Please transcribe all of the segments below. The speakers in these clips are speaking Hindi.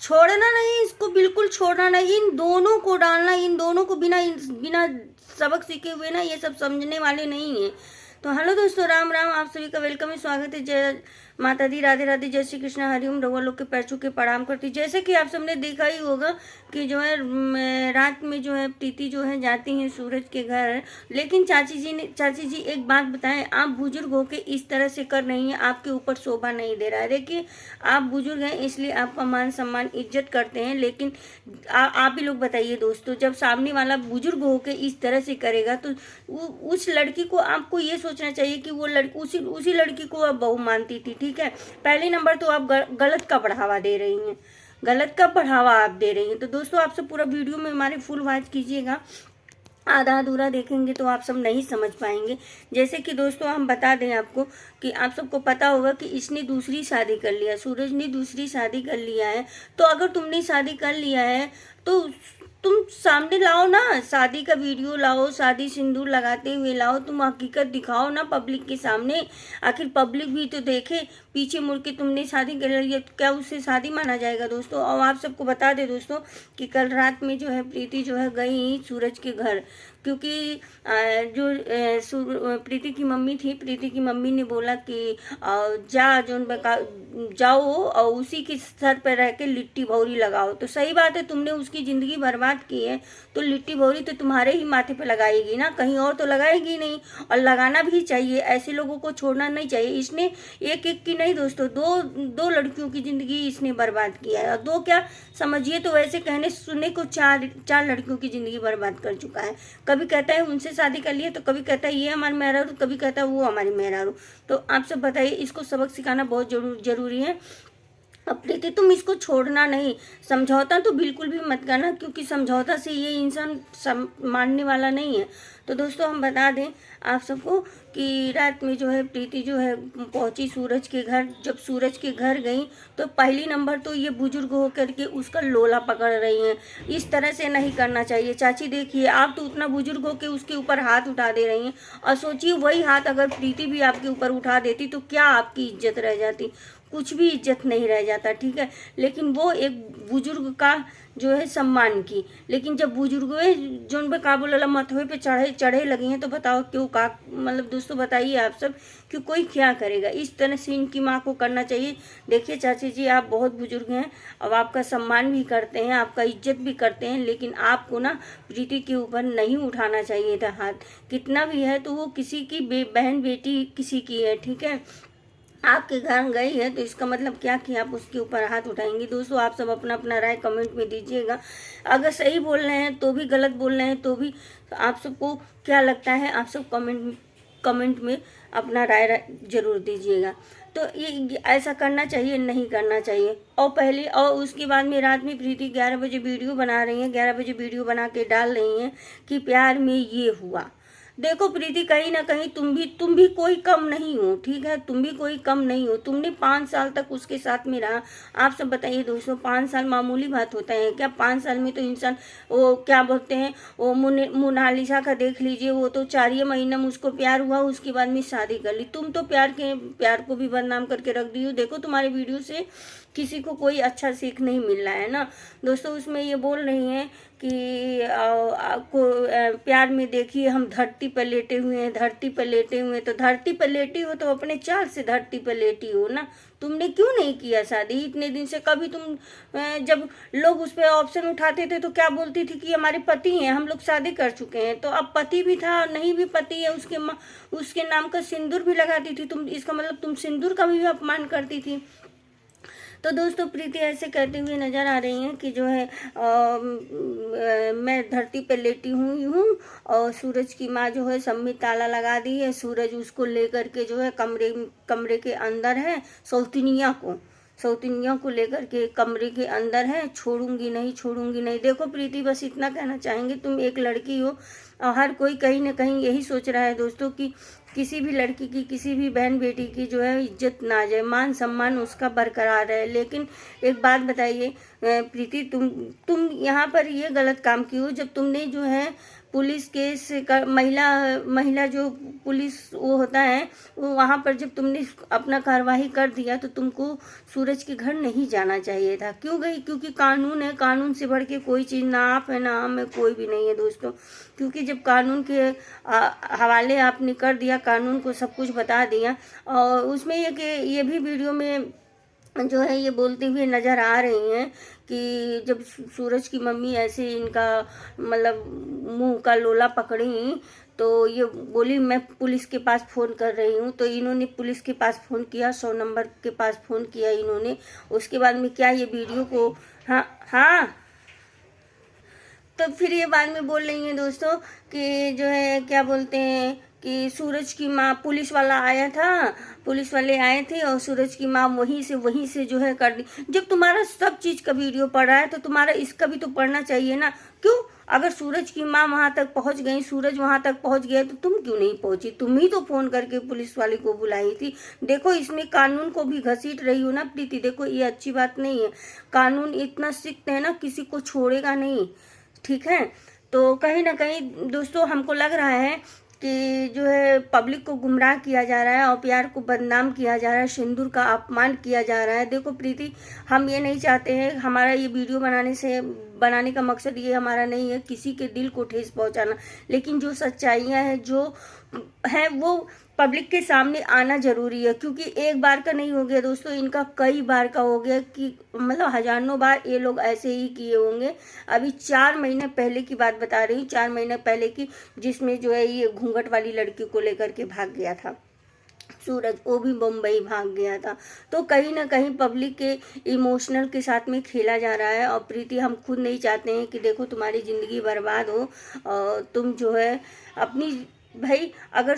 छोड़ना नहीं, इसको बिल्कुल छोड़ना नहीं, इन दोनों को डालना, इन दोनों को बिना बिना सबक सीखे हुए ना ये सब समझने वाले नहीं है। तो हेलो दोस्तों, राम राम, आप सभी का वेलकम है, स्वागत है। जय माता दी, राधे राधे, जय श्री कृष्ण, हरिओम। रउआ लोग के पैर छू के प्रणाम करती। जैसे कि आप सबने देखा ही होगा कि जो है रात में जो है प्रीति जो है जाती है सूरज के घर। लेकिन चाची जी एक बात बताएं, आप बुजुर्ग हो के इस तरह से कर रही हैं, आपके ऊपर शोभा नहीं दे रहा है। देखिए, आप बुजुर्ग हैं इसलिए आपका मान सम्मान इज्जत करते हैं, लेकिन आप ही लोग बताइए दोस्तों, जब सामने वाला बुजुर्ग हो के इस तरह से करेगा तो उस लड़की को आपको ये सोचना चाहिए कि वो लड़की उसी लड़की को आप बहू मानती थी। ठीक है, पहले नंबर तो आप गलत का बढ़ावा दे रही हैं, गलत का बढ़ावा आप दे रही हैं। तो दोस्तों, आप सब पूरा वीडियो में हमारे फुल वॉच कीजिएगा, आधा अधूरा देखेंगे तो आप सब नहीं समझ पाएंगे। जैसे कि दोस्तों हम बता दें आपको कि आप सबको पता होगा कि इसने दूसरी शादी कर लिया, सूरज ने दूसरी शादी कर लिया है। तो अगर तुमने शादी कर लिया है तो तुम सामने लाओ ना, शादी का वीडियो लाओ, शादी सिंदूर लगाते हुए लाओ, तुम हकीकत दिखाओ ना पब्लिक के सामने। आखिर पब्लिक भी तो देखे, पीछे मुड़ के तुमने शादी कर ली तो क्या उससे शादी माना जाएगा दोस्तों। और आप सबको बता दें दोस्तों कि कल रात में जो है प्रीति जो है गई सूरज के घर, क्योंकि जो प्रीति की मम्मी थी, प्रीति की मम्मी ने बोला कि जाओ और उसी के सर पर रह के लिट्टी भौरी लगाओ। तो सही बात है, तुमने उसकी ज़िंदगी बर्बाद की है तो लिट्टी भौरी तो तुम्हारे ही माथे पे लगाएगी ना, कहीं और तो लगाएगी नहीं। और लगाना भी चाहिए, ऐसे लोगों को छोड़ना नहीं चाहिए। इसने एक एक की नहीं दोस्तों, दो लड़कियों की ज़िंदगी इसने बर्बाद किया है। और दो क्या समझिए तो वैसे कहने सुनने को चार लड़कियों की ज़िंदगी बर्बाद कर चुका है। कभी कहता है उनसे शादी कर लिए, तो कभी कहता है ये हमारी मेहरारू, कभी कहता है वो हमारी मेहरारू। तो आप सब बताइए, इसको सबक सिखाना बहुत जरूरी है। अब प्रीति तुम इसको छोड़ना नहीं, समझौता तो बिल्कुल भी मत करना, क्योंकि समझौता से ये इंसान मानने वाला नहीं है। तो दोस्तों हम बता दें आप सबको कि रात में जो है प्रीति जो है पहुंची सूरज के घर। जब सूरज के घर गई तो पहली नंबर तो ये बुजुर्ग होकर के उसका लोला पकड़ रही हैं। इस तरह से नहीं करना चाहिए। चाची देखिए, आप तो उतना बुजुर्ग हो के उसके ऊपर हाथ उठा दे रही हैं, और सोचिए वही हाथ अगर प्रीति भी आपके ऊपर उठा देती तो क्या आपकी इज्जत रह जाती। कुछ भी इज्जत नहीं रह जाता। ठीक है, लेकिन वो एक बुजुर्ग का जो है सम्मान की, लेकिन जब बुजुर्ग जो उन पर का बोला मथवे पे चढ़े लगी हैं तो बताओ क्यों, का मतलब दोस्तों बताइए आप सब कि कोई क्या करेगा। इस तरह से इनकी माँ को करना चाहिए। देखिए चाची जी, आप बहुत बुजुर्ग हैं, अब आपका सम्मान भी करते हैं, आपका इज्जत भी करते हैं, लेकिन आपको ना प्रीति के ऊपर नहीं उठाना चाहिए था हाथ। कितना भी है तो वो किसी की बहन बेटी किसी की है। ठीक है, आपके घर गई है तो इसका मतलब क्या कि आप उसके ऊपर हाथ उठाएंगी। दोस्तों आप सब अपना अपना राय कमेंट में दीजिएगा। अगर सही बोल रहे हैं तो भी, गलत बोल रहे हैं तो भी, आप सबको क्या लगता है आप सब कमेंट में अपना राय जरूर दीजिएगा। तो ये ऐसा करना चाहिए, नहीं करना चाहिए। और पहले और उसके बाद में रात में प्रीति 11 बजे वीडियो बना रही हैं, 11 बजे वीडियो बना के डाल रही हैं कि प्यार में ये हुआ। देखो प्रीति, कहीं ना कहीं तुम भी कोई कम नहीं हो। ठीक है, तुम भी कोई कम नहीं हो। तुमने 5 साल तक उसके साथ में रहा। आप सब बताइए दोस्तों, 5 साल मामूली बात होता है क्या? 5 साल में तो इंसान, वो क्या बोलते हैं, वो मोनालिसा का देख लीजिए, वो तो 4 महीना में उसको प्यार हुआ, उसके बाद में शादी कर ली। तुम तो प्यार को भी बदनाम करके रख दी हो। देखो तुम्हारे वीडियो से किसी को कोई अच्छा सीख नहीं मिल रहा है ना दोस्तों। उसमें ये बोल रही हैं कि आपको प्यार में देखिए हम धरती पर लेटे हुए हैं, धरती पर लेटे हुए हैं। तो धरती पर लेटी हो तो अपने चाल से धरती पर लेटी हो ना। तुमने क्यों नहीं किया शादी इतने दिन से? कभी तुम जब लोग उस पर ऑप्शन उठाते थे तो क्या बोलती थी कि हमारे पति हैं, हम लोग शादी कर चुके हैं। तो अब पति भी था, नहीं भी पति है, उसके नाम का सिंदूर भी लगाती थी तुम। इसका मतलब तुम सिंदूर का भी अपमान करती थी। तो दोस्तों प्रीति ऐसे कहते हुए नज़र आ रही हैं कि जो है मैं धरती पर लेटी हूँ और सूरज की माँ जो है सब में ताला लगा दी है। सूरज उसको लेकर के जो है कमरे के अंदर है, सौतनिया को लेकर के कमरे के अंदर है। छोड़ूंगी नहीं। देखो प्रीति, बस इतना कहना चाहेंगे, तुम एक लड़की हो और हर कोई कहीं ना कहीं यही सोच रहा है दोस्तों कि किसी भी लड़की की, किसी भी बहन बेटी की जो है इज्जत ना जाए, मान सम्मान उसका बरकरार रहे। लेकिन एक बात बताइए प्रीति, तुम यहाँ पर ये गलत काम की हो जब तुमने जो है पुलिस केस का महिला जो पुलिस वो होता है वो वहाँ पर जब तुमने अपना कार्यवाही कर दिया तो तुमको सूरज के घर नहीं जाना चाहिए था। क्यों गई? क्योंकि कानून है, कानून से बढ़ के कोई चीज़ ना आप है ना हम है, कोई भी नहीं है दोस्तों। क्योंकि जब कानून के हवाले आपने कर दिया, कानून को सब कुछ बता दिया, और उसमें ये भी वीडियो में जो है ये बोलती हुई नज़र आ रही हैं कि जब सूरज की मम्मी ऐसे इनका मतलब मुंह का लोला पकड़ी तो ये बोली मैं पुलिस के पास फ़ोन कर रही हूँ। तो इन्होंने पुलिस के पास फ़ोन किया, 100 नंबर के पास फ़ोन किया इन्होंने। उसके बाद में क्या ये वीडियो को हाँ हाँ तो फिर ये बाद में बोल रही हैं दोस्तों कि जो है क्या बोलते हैं कि सूरज की माँ, पुलिस वाला आया था, पुलिस वाले आए थे और सूरज की माँ वहीं से जो है कर दी। जब तुम्हारा सब चीज़ का वीडियो पड़ रहा है तो तुम्हारा इसका भी तो पढ़ना चाहिए ना। क्यों? अगर सूरज की माँ वहाँ तक पहुँच गई, सूरज वहाँ तक पहुँच गया तो तुम क्यों नहीं पहुँची? तुम ही तो फ़ोन करके पुलिस वाले को बुलाई थी। देखो इसमें कानून को भी घसीट रही हो ना प्रीति। देखो ये अच्छी बात नहीं है। कानून इतना सख्त है ना, किसी को छोड़ेगा नहीं, ठीक है। तो कहीं ना कहीं दोस्तों हमको लग रहा है कि जो है पब्लिक को गुमराह किया जा रहा है और प्यार को बदनाम किया जा रहा है, सिंदूर का अपमान किया जा रहा है। देखो प्रीति, हम ये नहीं चाहते हैं, हमारा ये वीडियो बनाने का मकसद ये हमारा नहीं है किसी के दिल को ठेस पहुंचाना, लेकिन जो सच्चाइयाँ हैं जो है वो पब्लिक के सामने आना जरूरी है। क्योंकि एक बार का नहीं हो गया दोस्तों, इनका कई बार का हो गया कि मतलब हजारों बार ये लोग ऐसे ही किए होंगे। अभी 4 महीने पहले की बात बता रही हूँ, 4 महीने पहले की, जिसमें जो है ये घूंघट वाली लड़की को लेकर के भाग गया था सूरज, वो भी मुंबई भाग गया था। तो कहीं ना कहीं पब्लिक के इमोशनल के साथ में खेला जा रहा है। और प्रीति, हम खुद नहीं चाहते हैं कि देखो तुम्हारी ज़िंदगी बर्बाद हो और तुम जो है अपनी भाई अगर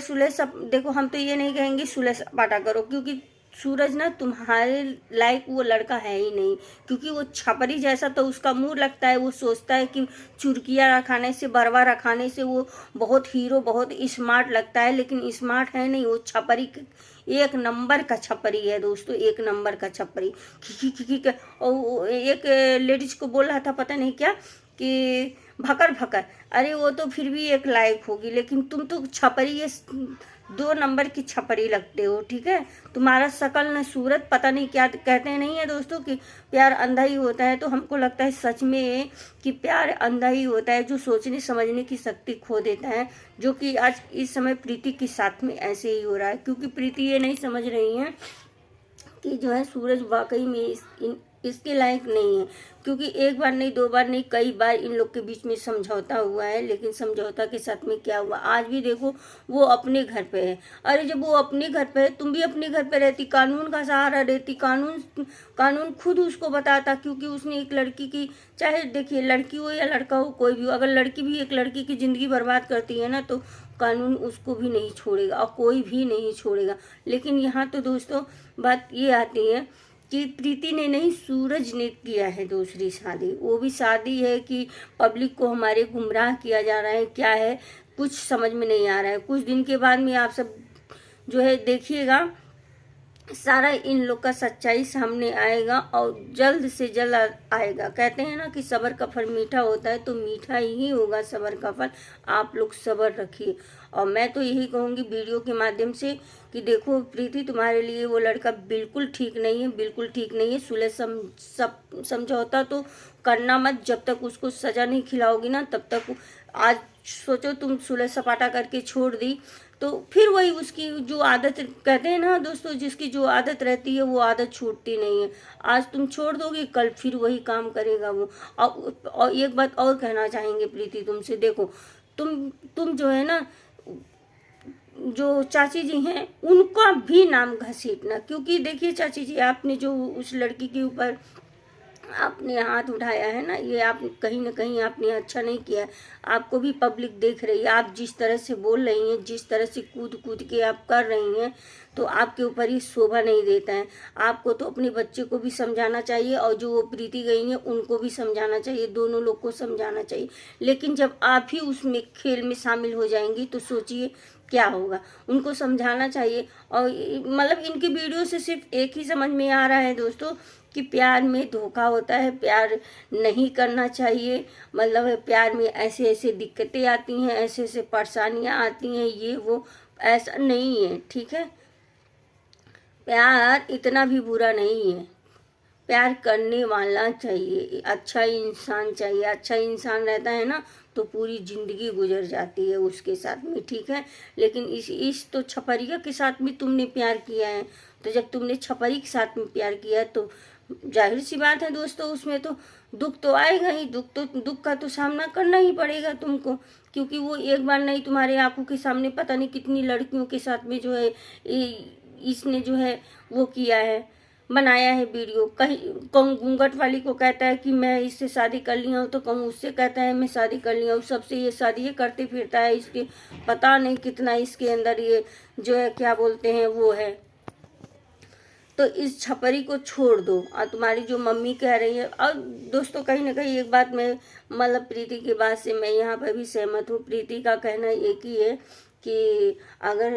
देखो हम तो ये नहीं कहेंगे सुलह सपाटा करो, क्योंकि सूरज ना तुम्हारे लायक वो लड़का है ही नहीं। क्योंकि वो छपरी जैसा तो उसका मुंह लगता है, वो सोचता है कि चुरकिया रखाने से, बरवा रखाने से वो बहुत हीरो, बहुत स्मार्ट लगता है, लेकिन स्मार्ट है नहीं, वो छपरी, एक नंबर का छपरी है दोस्तों, एक नंबर का छपरी। और एक लेडीज को बोल रहा था पता नहीं क्या कि भकर भकर, अरे वो तो फिर भी एक लायक होगी, लेकिन तुम तो छपरी, ये 2 नंबर की छपरी लगते हो, ठीक है। तुम्हारा शकल न सूरत, पता नहीं क्या कहते हैं नहीं है दोस्तों कि प्यार अंधा ही होता है। तो हमको लगता है सच में कि प्यार अंधा ही होता है, जो सोचने समझने की शक्ति खो देता है, जो कि आज इस समय प्रीति के साथ में ऐसे ही हो रहा है। क्योंकि प्रीति ये नहीं समझ रही है कि जो है सूरज वाकई में इसके लायक नहीं है। क्योंकि एक बार नहीं, 2 बार नहीं, कई बार इन लोग के बीच में समझौता हुआ है, लेकिन समझौता के साथ में क्या हुआ, आज भी देखो वो अपने घर पे है। अरे जब वो अपने घर पे है, तुम भी अपने घर पे रहती, कानून का सहारा देती, कानून खुद उसको बताता। क्योंकि उसने एक लड़की की, चाहे देखिए लड़की हो या लड़का हो, कोई भी हो, अगर लड़की भी एक लड़की की ज़िंदगी बर्बाद करती है ना तो कानून उसको भी नहीं छोड़ेगा और कोई भी नहीं छोड़ेगा। लेकिन यहाँ तो दोस्तों बात ये आती है कि प्रीति ने नहीं, सूरज ने किया है दूसरी शादी। वो भी शादी है कि पब्लिक को हमारे गुमराह किया जा रहा है, क्या है कुछ समझ में नहीं आ रहा है। कुछ दिन के बाद में आप सब जो है देखिएगा, सारा इन लोग का सच्चाई सामने आएगा और जल्द से जल्द आएगा। कहते हैं ना कि सब्र का फल मीठा होता है, तो मीठा ही होगा सब्र का फल। आप लोग सब्र रखिए। और मैं तो यही कहूँगी वीडियो के माध्यम से कि देखो प्रीति, तुम्हारे लिए वो लड़का बिल्कुल ठीक नहीं है, बिल्कुल ठीक नहीं है। सुलह समझौता तो करना मत, जब तक उसको सज़ा नहीं खिलाओगी ना तब तक। आज सोचो तुम सुलह सपाटा करके छोड़ दी तो फिर वही उसकी जो आदत, कहते हैं ना दोस्तों, जिसकी जो आदत रहती है वो आदत छूटती नहीं है। आज तुम छोड़ दोगे, कल फिर वही काम करेगा वो। और एक बात और कहना चाहेंगे प्रीति तुमसे, देखो तुम जो है ना, जो चाची जी हैं उनका भी नाम घसीटना। क्योंकि देखिए चाची जी, आपने जो उस लड़की के ऊपर आपने हाथ उठाया है ना, ये आप कहीं ना कहीं आपने अच्छा नहीं किया। आपको भी पब्लिक देख रही है, आप जिस तरह से बोल रही हैं, जिस तरह से कूद कूद के आप कर रही हैं, तो आपके ऊपर ही शोभा नहीं देता है। आपको तो अपने बच्चे को भी समझाना चाहिए और जो वो प्रीति गई हैं उनको भी समझाना चाहिए, दोनों लोग को समझाना चाहिए। लेकिन जब आप ही उसमें खेल में शामिल हो जाएंगी तो सोचिए क्या होगा। उनको समझाना चाहिए। और मतलब इनकी वीडियो से सिर्फ एक ही समझ में आ रहा है दोस्तों कि प्यार में धोखा होता है, प्यार नहीं करना चाहिए। मतलब प्यार में ऐसे ऐसे दिक्कतें आती हैं, ऐसे ऐसे परेशानियां आती हैं, ये वो ऐसा नहीं है, ठीक है। प्यार इतना भी बुरा नहीं है। प्यार करने वाला चाहिए, अच्छा इंसान चाहिए। अच्छा इंसान रहता है ना तो पूरी जिंदगी गुजर जाती है उसके साथ में, ठीक है। लेकिन इस तो छपरिया के साथ भी तुमने प्यार किया है, तो जब तुमने छपरी के साथ में प्यार किया है तो जाहिर सी बात है दोस्तों, उसमें तो दुख तो आएगा ही। दुख का तो सामना करना ही पड़ेगा तुमको, क्योंकि वो एक बार नहीं, तुम्हारे आंखों के सामने पता नहीं कितनी लड़कियों के साथ में जो है इसने जो है वो किया है, बनाया है वीडियो। कहीं कहूँ घूंघट वाली को कहता है कि मैं इससे शादी कर लिया हूँ, तो कहूँ उससे कहता है मैं शादी कर लिया हूँ, सबसे ये शादी ये करते फिरता है। इसके पता नहीं कितना इसके अंदर ये जो है क्या बोलते हैं वो है। तो इस छपरी को छोड़ दो। और तुम्हारी जो मम्मी कह रही है, और दोस्तों कहीं ना कहीं एक बात मैं मतलब प्रीति की बात से मैं यहाँ पर भी सहमत हूँ। प्रीति का कहना एक ही है कि अगर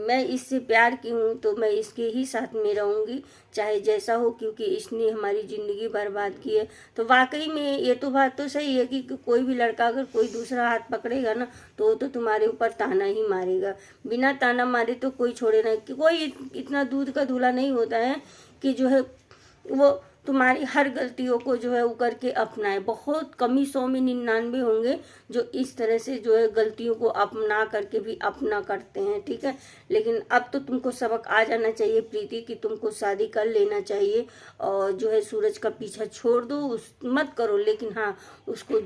मैं इससे प्यार की हूँ तो मैं इसके ही साथ में रहूँगी, चाहे जैसा हो, क्योंकि इसने हमारी ज़िंदगी बर्बाद की है। तो वाकई में ये तो बात तो सही है कि कोई भी लड़का अगर कोई दूसरा हाथ पकड़ेगा ना तो वो तो तुम्हारे ऊपर ताना ही मारेगा। बिना ताना मारे तो कोई छोड़े नहीं, कि कोई इतना दूध का धूला नहीं होता है कि जो है वो तुम्हारी हर गलतियों को जो है वो करके अपनाए। बहुत कम ही 100 में 99 होंगे जो इस तरह से जो है गलतियों को अपना करके भी अपना करते हैं, ठीक है। लेकिन अब तो तुमको सबक आ जाना चाहिए प्रीति कि तुमको शादी कर लेना चाहिए और जो है सूरज का पीछा छोड़ दो, उस मत करो, लेकिन हाँ उसको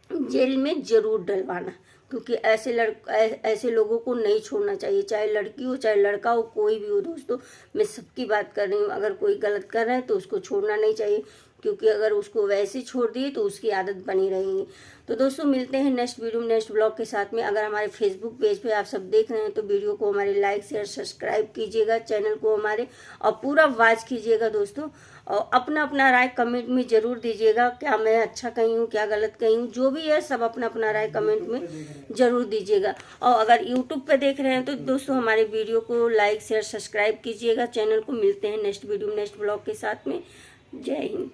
जेल में जरूर डलवाना, क्योंकि ऐसे लोगों को नहीं छोड़ना चाहिए, चाहे लड़की हो चाहे लड़का हो, कोई भी हो दोस्तों। मैं सबकी बात कर रही हूँ। अगर कोई गलत कर रहा है तो उसको छोड़ना नहीं चाहिए, क्योंकि अगर उसको वैसे छोड़ दिए तो उसकी आदत बनी रहेगी। तो दोस्तों मिलते हैं नेक्स्ट वीडियो में नेक्स्ट ब्लॉग के साथ में। अगर हमारे फेसबुक पेज पे आप सब देख रहे हैं तो वीडियो को हमारे लाइक शेयर सब्सक्राइब कीजिएगा, चैनल को हमारे, और पूरा वॉच कीजिएगा दोस्तों। और अपना अपना राय कमेंट में ज़रूर दीजिएगा, क्या मैं अच्छा कही हूँ क्या गलत कही हूँ, जो भी है सब अपना अपना राय कमेंट में ज़रूर दीजिएगा। और अगर यूट्यूब पे देख रहे हैं तो दोस्तों हमारे वीडियो को लाइक शेयर सब्सक्राइब कीजिएगा, चैनल को। मिलते हैं नेक्स्ट वीडियो नेक्स्ट ब्लॉग के साथ में। जय हिंद।